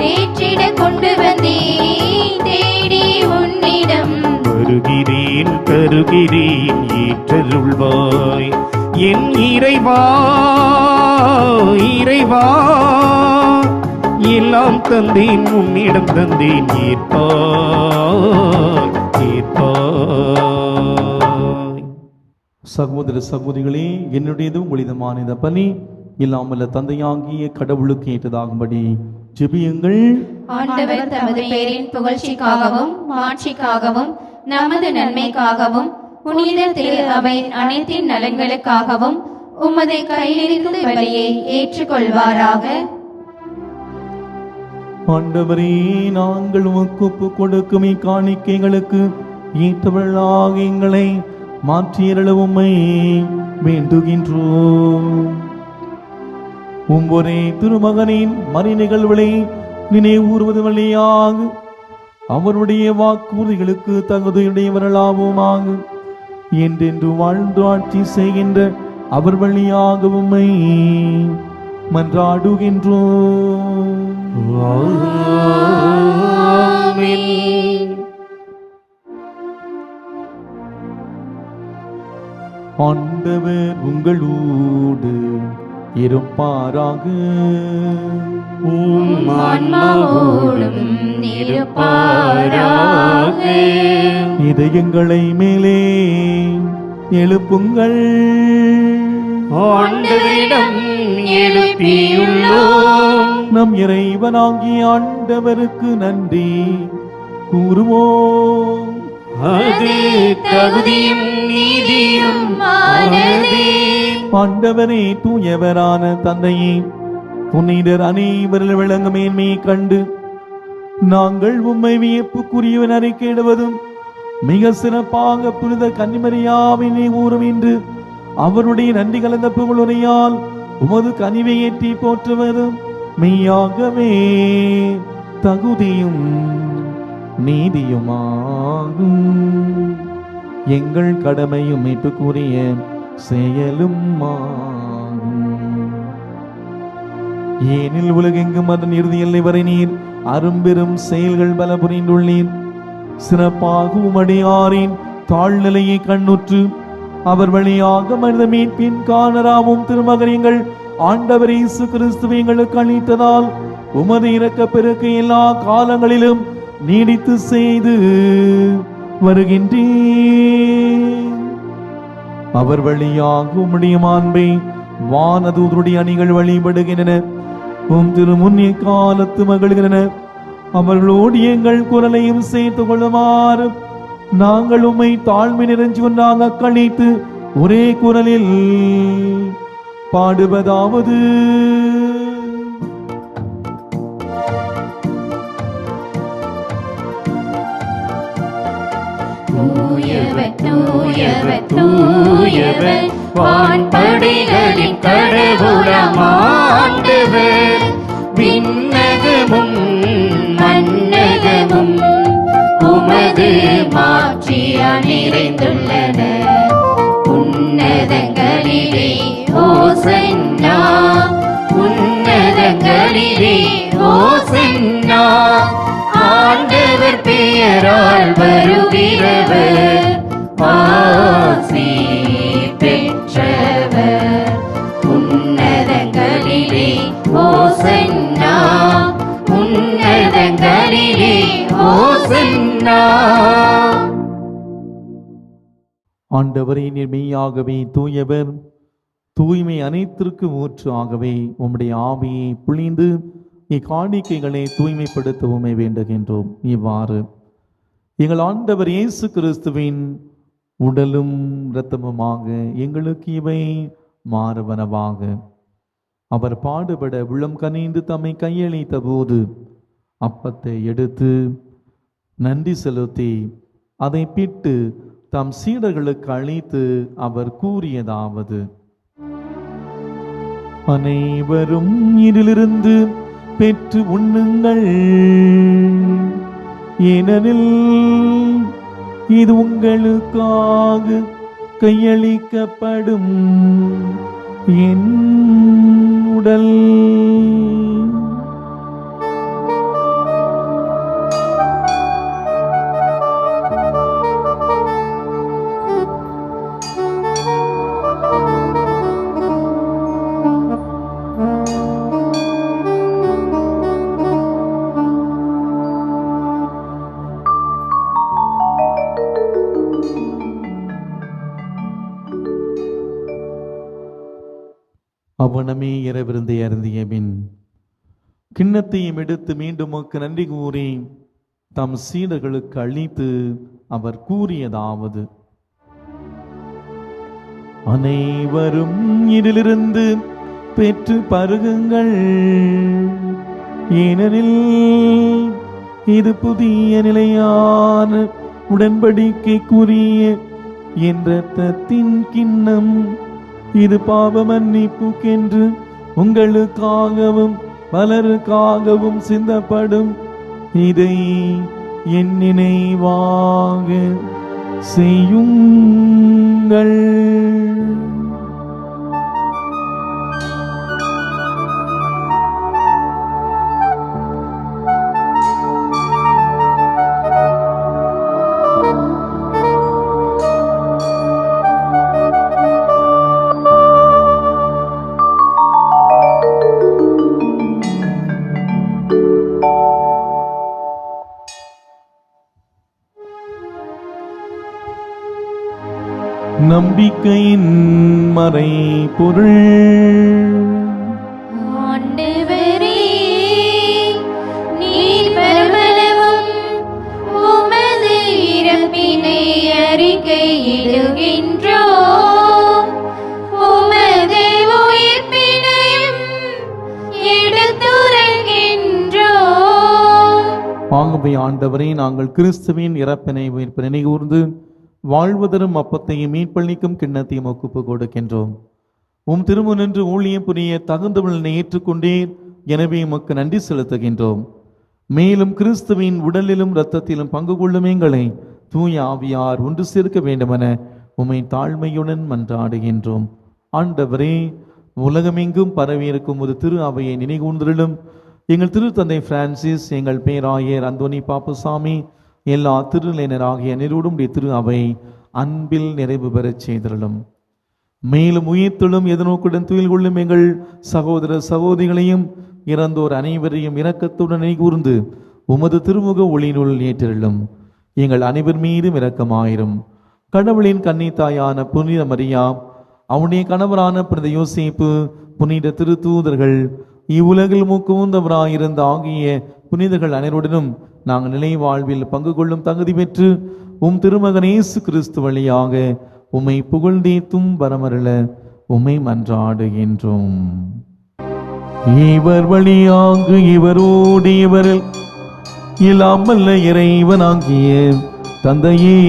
தேற்றிட கொண்டு வந்தேன் தேடி உன்னிடம். வருகிறேன் தருகிறேன் ஏற்றருள்வாய். என் இறைவா இறைவா, எல்லாம் தந்தேன் உன்னிடம் தந்தேன், ஏற்பாய் ஏற்பாய். சகோதர சகோதரிகளே, என்னுடையதும் உளிதமான இந்த பணி இல்லாமல்ல தந்தையாகிய கடவுளுக்கு ஏற்றதாகும்படி ஜெபியுங்கள். ஆண்டவர் தமது பேரின் புகழ்ச்சிக்காகவும் மாட்சிக்காகவும் நமது நன்மைக்காகவும் புனித திரு அவை அனைத்தின் நலன்களுக்காகவும் உமது கையிலிருந்து பலியை ஏற்றுக்கொள்வாராக. ஆண்டவரே, நாங்கள் உமக்கு ஒப்புக் கொடுக்கும் இக்காணிக்கைகளுக்கு ஏற்றவர்களாக எங்களை மாற்றியருள உம்மை வேண்டுகின்றோம். ஒவ்வொரே திருமகனின் மறை நிகழ்வுகளை நினைவூறுவது வழியாக அவருடைய வாக்குறுதிகளுக்கு தகுதியுடையவர்களாவோமாக என்றென்று வாழ்ந்து ஆட்சி செய்கின்ற அவர் வழியாக உம்மை மன்றாடுகின்றோம். ஆமென். ஆண்டவர் உங்களோடு இருப்பாராக. உம் ஆன்மாவோடும் இருப்பாராக. இதயங்களை மேலே எழுப்புங்கள். ஆண்டவரிடம் எழுப்பியுள்ளோம். நம் இறைவனாகிய ஆண்டவருக்கு நன்றி கூறுவோம். அது தகுதியும் நீதியும் ஆனதே. ஆண்டவரே, தூயவரான தந்தையே, புனிதர் அனைவரில் விளங்கும் மேன்மையை கண்டு நாங்கள் உம்மை வியப்புக்குரியவன் அறிக்கையிடுவதும் மிக சிறப்பாக புனித கன்னிமரியாவினை ஊறும் என்று அவருடைய நன்றி கலந்த புகழுரையால் உமது கனிவை ஏற்றி போற்றுவதும் மெய்யாகவே தகுதியும் நீதியுமாகும். எங்கள் கடமையும் மீட்புக்குரிய செயலும் ஏனில் உலகெங்கும் அதன் இறுதி எல்லை வரை நீர் அரும்பெரும் செயல்கள் பல புரிந்துள்ளீர். சிறப்பாக உமடியாரின் தாழ்நிலையை கண்ணுற்று அவர் வழியாக மனித மீட்பின் காணராவும் திருமகனியங்கள் ஆண்டவர் இயேசு கிறிஸ்துவை எங்களுக்கு அளித்ததால் உமது இரக்க பெருக்கு எல்லா காலங்களிலும் நீடித்து செய்து வருகின்றேன். அவர் வழியாக உம்முடைய மாண்பை வானதூதருடைய அணிகள் வழிபடுகின்றன. உம் திருமுன்னே காலத்து மகிழ்கின்றன. அவர்களோடு எங்கள் குரலையும் சேர்த்து கொள்ளுமாறு நாங்கள் உம்மை தாழ்மை நிறைஞ்சு ஒன்றாக கழித்து ஒரே குரலில் பாடுவதாவது: தூயவர் தூயவர் தூயவர் வான்படைகளின் கடவுளாம் ஆண்டவர். விண்ணகமும் மண்ணகமும் உமது மாட்சியால் நிறைந்துள்ளன. உன்னதங்களிலே ஓசன்னா, உன்னதங்களிலே ஓசன்னா. ஆண்டவர் பெயரால் வருகிறவர் ஆசி பெற்றவர். உன்னதங்களிலே ஓசன்னா, உன்னதங்களிலே ஓசன்னா. ஆண்டவரே, நீர் மெய்யாகவே தூயவர், தூய்மை அனைத்திற்கு ஊற்று ஆகவே உம்முடைய ஆவியை புழிந்து இக்காணிக்கைகளை தூய்மைப்படுத்தவுமே வேண்டுகின்றோம். இவ்வாறு எங்கள் ஆண்டவர் இயேசு கிறிஸ்துவின் உடலும் இரத்தமுமாக எங்களுக்கு இவை மாறுவனவாக. அவர் பாடுபட உள்ளம் கனிந்து தம்மை கையளித்த போது அப்பத்தை எடுத்து நன்றி செலுத்தி அதை பிட்டு தம் சீடர்களுக்கு அளித்து அவர் கூறியதாவது: அனைவரும் இதிலிருந்து பெற்று உண்ணுங்கள், ஏனெனில் இது உங்களுக்காக கையளிக்கப்படும் என் உடல். அவனமே இரவிருந்தை அருந்திய பின் கிண்ணத்தையும் எடுத்து மீண்டும் நன்றி கூறி தம் சீடர்களுக்கு அளித்து அவர் கூறியதாவது: அனைவரும் இதிலிருந்து பெற்று பருகுங்கள், ஏனெனில் இது புதிய நிலையான உடன்படிக்கைக்குரிய என் இரத்தத்தின் கிண்ணம். இது பாவ மன்னிப்புக்கென்று உங்களுக்காகவும் பலருக்காகவும் சிந்தப்படும். இதை என் நினைவாக செய்யுங்கள். நம்பிக்கையின் மறை பொருள். ஆண்டவரே, நீர் வருமளவும் உமது இறப்பினை அறிக்கையிடுகின்றோம், உமது உயிர்ப்பினையும் எடுத்துரைக்கின்றோம். ஆகவே ஆண்டவரே, நாங்கள் கிறிஸ்துவின் இறப்பினை உயிர்ப்பினை நினைகூர்ந்து வாழ்வதரும் அப்பத்தையும் மீட்பளிக்கும் கிண்ணத்தையும் ஒப்பு கொடுக்கின்றோம். உம் திருமுனின்று ஊழியம் புரிய தகுந்தவளை ஏற்றுக்கொண்டேன், எனவே உமக்கு நன்றி செலுத்துகின்றோம். மேலும் கிறிஸ்துவின் உடலிலும் இரத்தத்திலும் பங்கு கொள்ளும் எங்களை தூய ஆவியார் ஒன்று சேர்க்க வேண்டுமென உம்மை தாழ்மையுடன் மன்றாடுகின்றோம். ஆண்டவரே, உலகமெங்கும் பரவியிருக்கும் ஒரு திரு அவையை நினைகூர்ந்திலும் எங்கள் திருத்தந்தை பிரான்சிஸ், எங்கள் பேராயர் அந்தோனி பாப்புசாமி, எல்லா திருநிலையினராகிய அனைவருடைய திரு அவை அன்பில் நிறைவு பெறச் செய்திருளும். மேலும் உயிர்த்தெழும் எதிர்நோக்குடன் துயில் கொள்ளும் எங்கள் சகோதர சகோதரிகளையும் இறந்தோர் அனைவரையும் இரக்கத்துடன் கூர்ந்து உமது திருமுக ஒளியினுள் ஏற்றிருளும். எங்கள் அனைவர் மீதும் இரக்கமாயிரும். கடவுளின் கன்னித்தாயான புனித மரியா, அவனுடைய கணவரான புனித யோசேப்பு, புனித திருத்தூதர்கள், இவ்வுலகில் மூக்குந்தவராயிருந்த ஆகிய புனிதர்கள் அனைவருடனும் நாங்கள் நிலை வாழ்வில் பங்கு கொள்ளும் தகுதி பெற்று திருமகன் இயேசு கிறிஸ்து வழியாக உம்மை புகழ்ந்தேத்தும் வரமருள உம்மை மன்றாடுகின்றோம். இவர் வழியாக இவரோடு இவரில் இல்லாமல்ல இறைவனாகிய தந்தையே,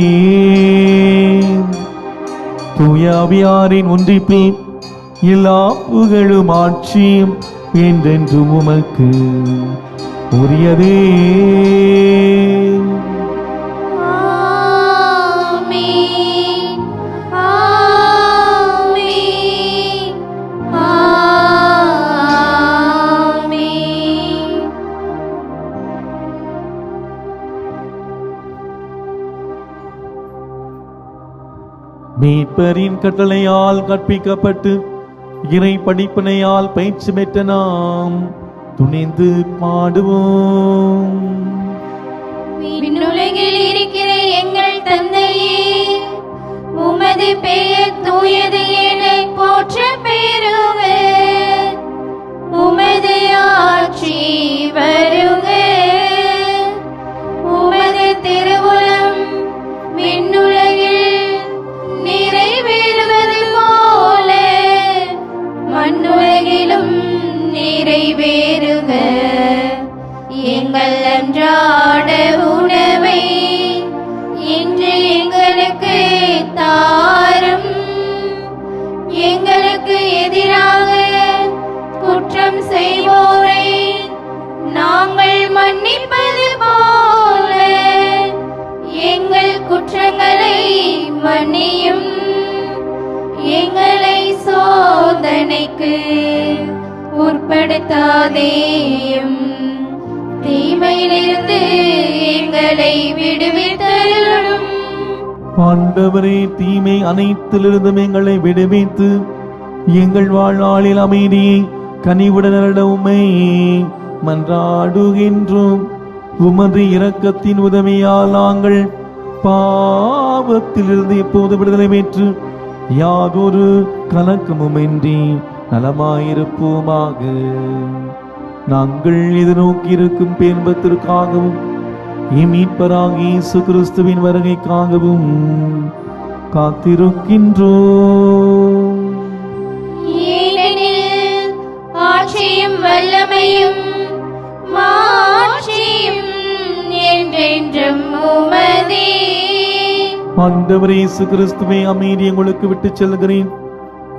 தூயாவியாரின் ஒன்றிப்பில் எல்லா புகழும் ஆட்சியும் என்றென்றும் உமக்கு உரியதே. ஆமென், ஆமென், ஆமென். மீட்பரின் கட்டளையால் கற்பிக்கப்பட்டு இறை படிப்பினையால் பயிற்சி பெற்ற நாம் துணிந்து பாடுவோம். விண்ணுலகில் இருக்கிற எங்கள் தந்தையே, உமது பெயர் தூயது என போற்ற பெறுக. உமது ஆட்சி வருக. உமது திருவுளம் விண்ணுலகில் நிறைவேறுவது போல மண்ணுலகிலும் நிறைவேறுக. எங்கள் அன்றாட உணவை இன்று எங்களுக்கு தாரும். எங்களுக்கு எதிராக குற்றம் செய்வோரை நாங்கள் மன்னிப்பது போல எங்கள் குற்றங்களை மன்னியும். எங்களை சோதனைக்கு உட்படுத்தாதேயும், தீமையிலிருந்து எங்களை விடுவித்தருளும். ஆண்டவரே, தீமை அனைத்திலிருந்தும் எங்களை விடுவித்து எங்கள் வாழ்நாளில் அமைதியை கனிவுடன் அருள உம்மை மன்றாடுகின்றோம். உமது இரக்கத்தின் உதவியால் நாங்கள் பாவத்திலிருந்து எப்போது விடுதலை பெற்று யாதொரு கலக்கமுமின்றி நலமாயிருப்போமாக. நாங்கள் எதிர்நோக்கியிருக்கும் பேன்பத்திற்காகவும் மீட்பராகிய இயேசு கிறிஸ்துவின் வருகைக்காகவும் காத்திருக்கின்றோம். ஏனெனில் ஆட்சியும் வல்லமையும் மாட்சியும் என்றென்றும் உமதே. ஆண்டவரே இயேசு கிறிஸ்துவே, அமைதியை உங்களுக்கு விட்டுச் செல்கிறேன்,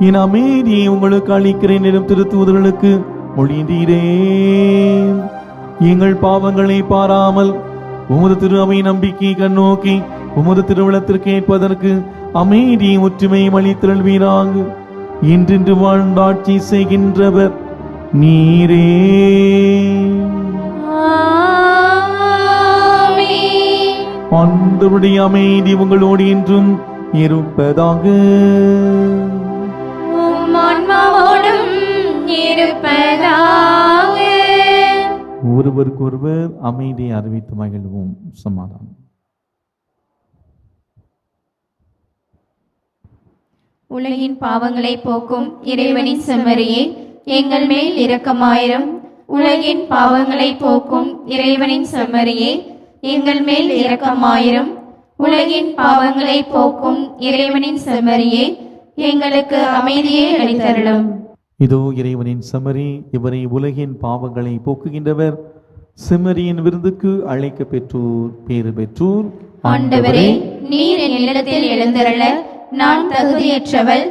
என் அமைதியை உங்களுக்கு அளிக்கிறேன் எனும் திருத்தூதர்களுக்கு மொழிந்தீரே. எங்கள் பாவங்களை பாராமல் உமது திரு அவை நம்பிக்கை கண்ணோக்கி உமது திருவிழத்திற்கு ஏற்பதற்கு அமைதியை ஒற்றுமையும் அளித்திருள்வீராக. இன்றென்று வாழ்ந்தாட்சி செய்கின்றவர் நீரே. ஆமென். ஆண்டவருடைய அமைதி உங்களோடு என்றும் இருப்பதாக. உம் ஆன்மாவோடும் இருப்பதாக. ஒருவருக்கொருவர் அமைதியை அறிவித்து மகிழ்வோம். சமாதானம். உலகின் பாவங்களை போக்கும் இறைவனின் செம்மறியே, எங்கள் மேல் இரக்கமாயிரும். உலகின் பாவங்களை போக்கும் இறைவனின் செம்மறியே, எங்கள் மேல் இரக்கமாயிரும். உலகின் பாவங்களை போக்கும் இறைவனின் செம்மறியே, எங்களுக்கு அமைதியை அளித்தருளும். இதோ இறைவனின் செம்மறி, இவரை உலகின் பாவங்களை போக்குகின்றவர். செம்மறியின் விருந்துக்கு அழைக்க பெற்றோர் பேறு பெற்றோர். ஆண்டவரே, நீர் என் இல்லத்தில் எழுந்தருள நான் தகுதியற்றவள்.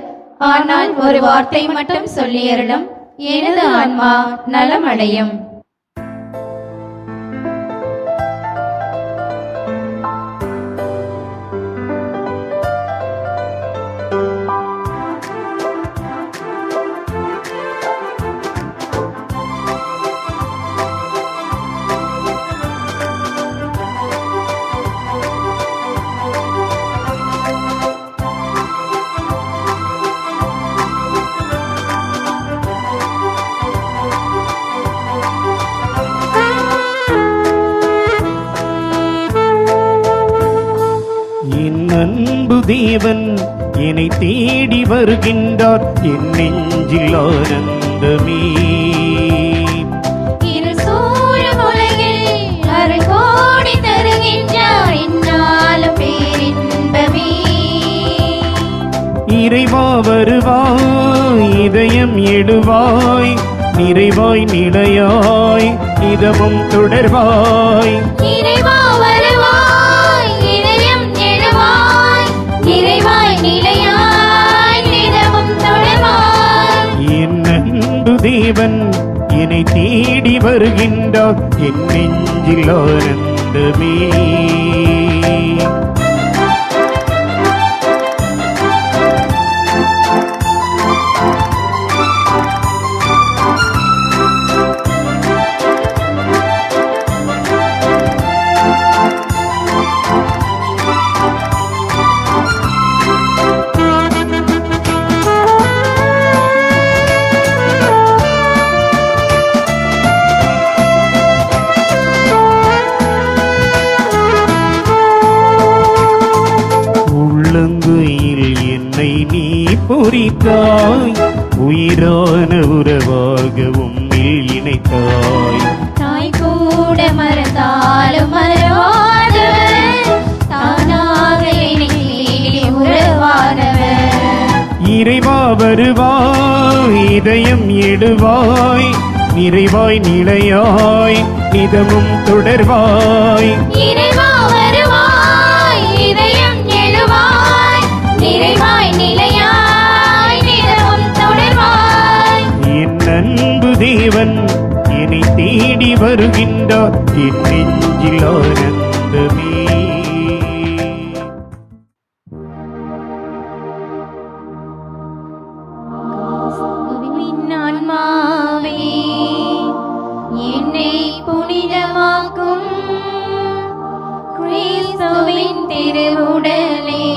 ஆனால் ஒரு வார்த்தை மட்டும் சொல்லியருளும், எனது ஆன்மா நலமடையும். அன்பு தேவன் என்னை தேடி வருகின்றார், என் நெஞ்சில் ஆனந்தமே. இருள் சூழும் உலகில் இறைவா வருவாய், இதயம் எடுவாய், நிறைவாய் நிலையாய் இதமும் தொடர்வாய். இறைவா வருவாய், இதயம் எழுவாய், நிறைவாய் நிலையாய் நிதமும் தொடர்வாய். என் அன்பு தேவன் என்னை தேடி வருகின்றார், என் நெஞ்சில் ஆனந்தமே. உள்ளங்கையில் என்னை நீ பொறித்தாய், உயிரான உறவாக உம்மில் இணைத்தாய். தாய் கூட மறந்தாலும் மறவாதவர், தானாக என்னை உறவானவர். இறைவா வருவாய், இதயம் எடுவாய், நிறைவாய் நிலையாய் நிதமும் தொடர்வாய். இறைவா வருவாய், இதயம் எழுவாய், நிறைவாய் நிலையாய் நிதமும் தொடர்வாய். என் அன்பு தேவன் என்னை தேடி வருகின்றார், என் நெஞ்சில் ஆனந்தமே. ஆன்மாவே என்னை புனிதமாக்கும், கிறிஸ்துவின் திருவுடலே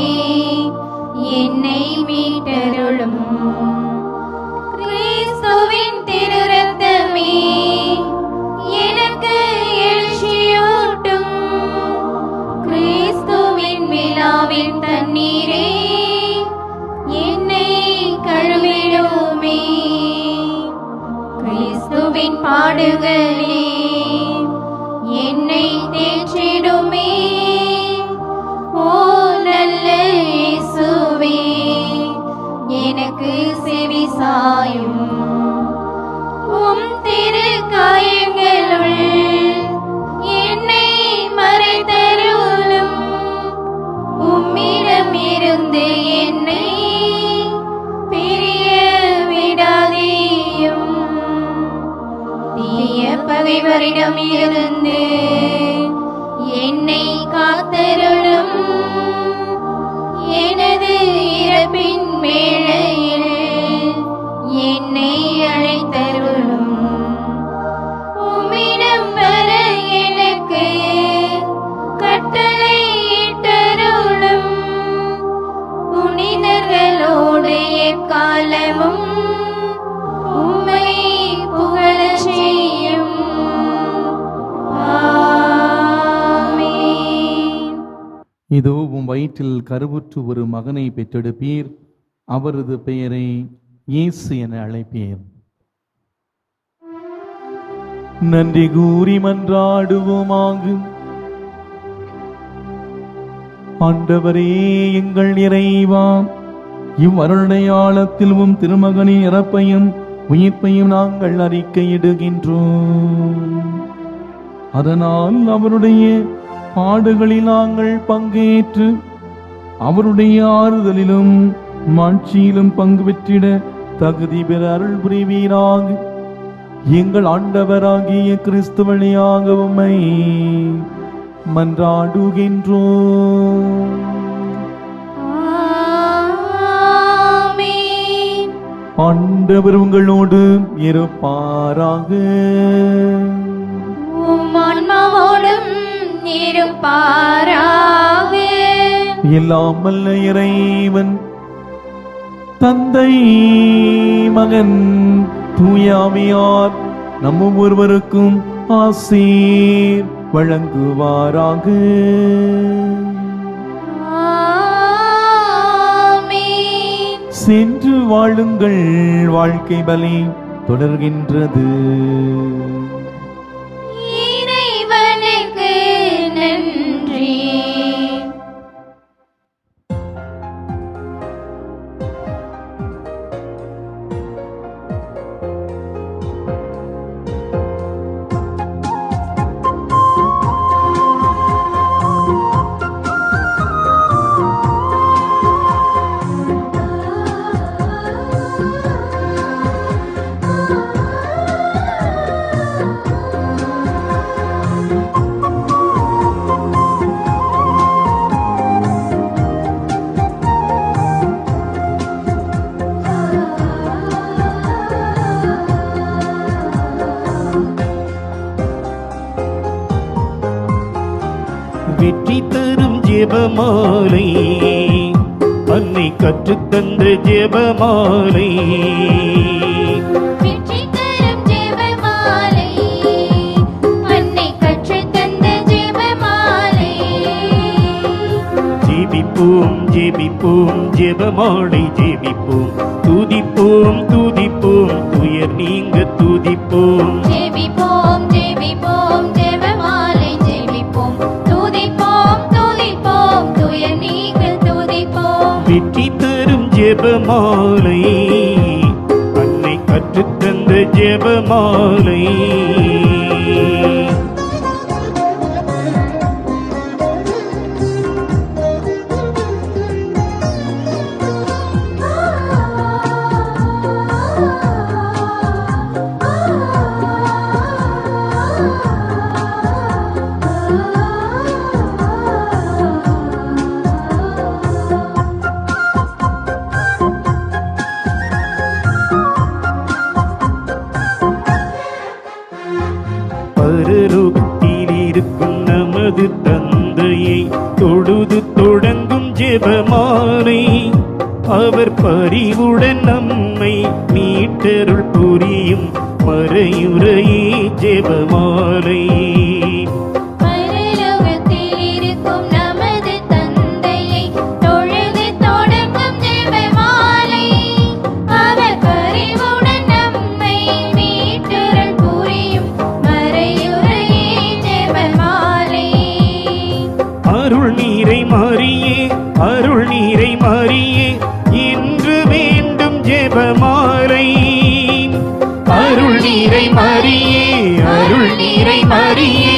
என்னை மீட்டருளும். கிறிஸ்துவின் திருரத்தமே எனக்கு எழுச்சியூட்டும். கிறிஸ்துவின் விழாவின் தண்ணீரே என்னை கழுவிடுமே. கிறிஸ்துவின் பாடுகளே என்னை தேற்றிடுமே. ஓ நல்ல இயேசுவே, எனக்கு செவி சாயும். உம் திரு காயங்களுள் என்னை மறைத்தருளும். உம்மிடம் இருந்து என்னை பிரிய விடாதேயும். தீய பகைவரிடம் இருந்து என்னை காத்தருளும். எனது இறப்பின் வேளையில் என்னை அழைத்தருளும். உம்மிடம் வர எனக்கு கட்டளை இட்டருளும். புனிதர்களோடு எக்காலமும் உம்மை புகழச் செய்யும். ஆமென். இதோ உம் வயிற்றில் கருவுற்று ஒரு மகனை பெற்றெடுப்பீர், அவரது பெயரை இயேசு என அழைப்பீர். நன்றி கூறி மன்றாடுவோமாக. ஆண்டவரே எங்கள் இறைவா, இவ்வருடையாளத்தில் உம் திருமகனின் இறப்பையும் உயிர்ப்பையும் நாங்கள் அறிக்கையிடுகின்றோம். அதனால் அவருடைய பாடுகளில் நாங்கள் பங்கேற்று அவருடைய ஆறுதலிலும் மாட்சியிலும் பங்கு பெற்றிட தகுதி பெற அருள் புரிவீராக. எங்கள் ஆண்டவராகிய கிறிஸ்து வழியாக உம்மை மன்றாடுகின்றோம். ஆமென். ஆண்டவர் உங்களோடு இருப்பாராக. உம் ஆன்மாவோடும் இருப்பாராக. எல்லாம் வல்ல இறைவன் தந்தை மகன் தூயாவியார் நம் ஒவ்வொருவருக்கும் ஆசீர் வழங்குவாராக. ஆமென். சென்று வாழுங்கள், வாழ்க்கை பலி தொடர்கின்றது. இறைவனுக்கு நன்றி. ஜெபமாலை, அன்னை கற்றுத்தந்த ஜெபமாலை. வெற்றி தரும் ஜெபமாலை, அன்னை கற்றுத் தந்த ஜெபமாலை. ஜெபிப்போம் ஜெபிப்போம் ஜெபமாலை ஜெபிப்போம், துதிப்போம் துதிப்போம் துயர் நீங்க துதிப்போம். ஜெபிப்போம் ஜெபிப்போம் ஜெபமாலை ஜெபிப்போம், துதிப்போம் துதிப்போம் துயர் நீங்க துதிப்போம். வெற்றி தரும் ஜெபமாலை, அன்னை கற்றுத்தந்த ஜெபமாலை. பரலோகத்தில் இருக்கும் நமது தந்தையை தொழுது தொடங்கும் ஜெபமாலை, அவர் பரிவுடன் நம்மை மீட்டருள் புரியும் மறையுறையே ஜெபமாலை. பரலோகத்தில் இருக்கும் நமது தந்தையை தொழுது தொடங்கும் ஜெபமாலை, அவர் பரிவுடன் நம்மை மீட்டருள் புரியும் மறையுறையே ஜெபமாலை. அருள் நீரை மாறியே அருள் நீரை மாறியே இன்று வேண்டும் ஜெபமாலை. அருள் நீரை மாறியே அருள் நீரை மாறியே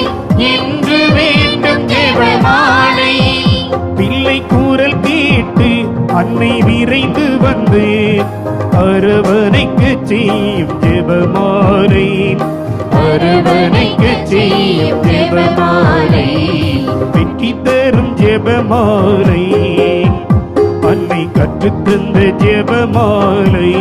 இன்று வேண்டும் ஜெபமாலை. பிள்ளை கூறல் கேட்டு அன்னை விரைந்து வந்து அரவணைக்கு செய்யும் ஜெபமாலை, அரவணைக்கு செய்யும் ஜெபமாலை. வெற்றி தரும் ஜெபமாலை, அன்னை கற்றுத்தந்த ஜெபமாலை.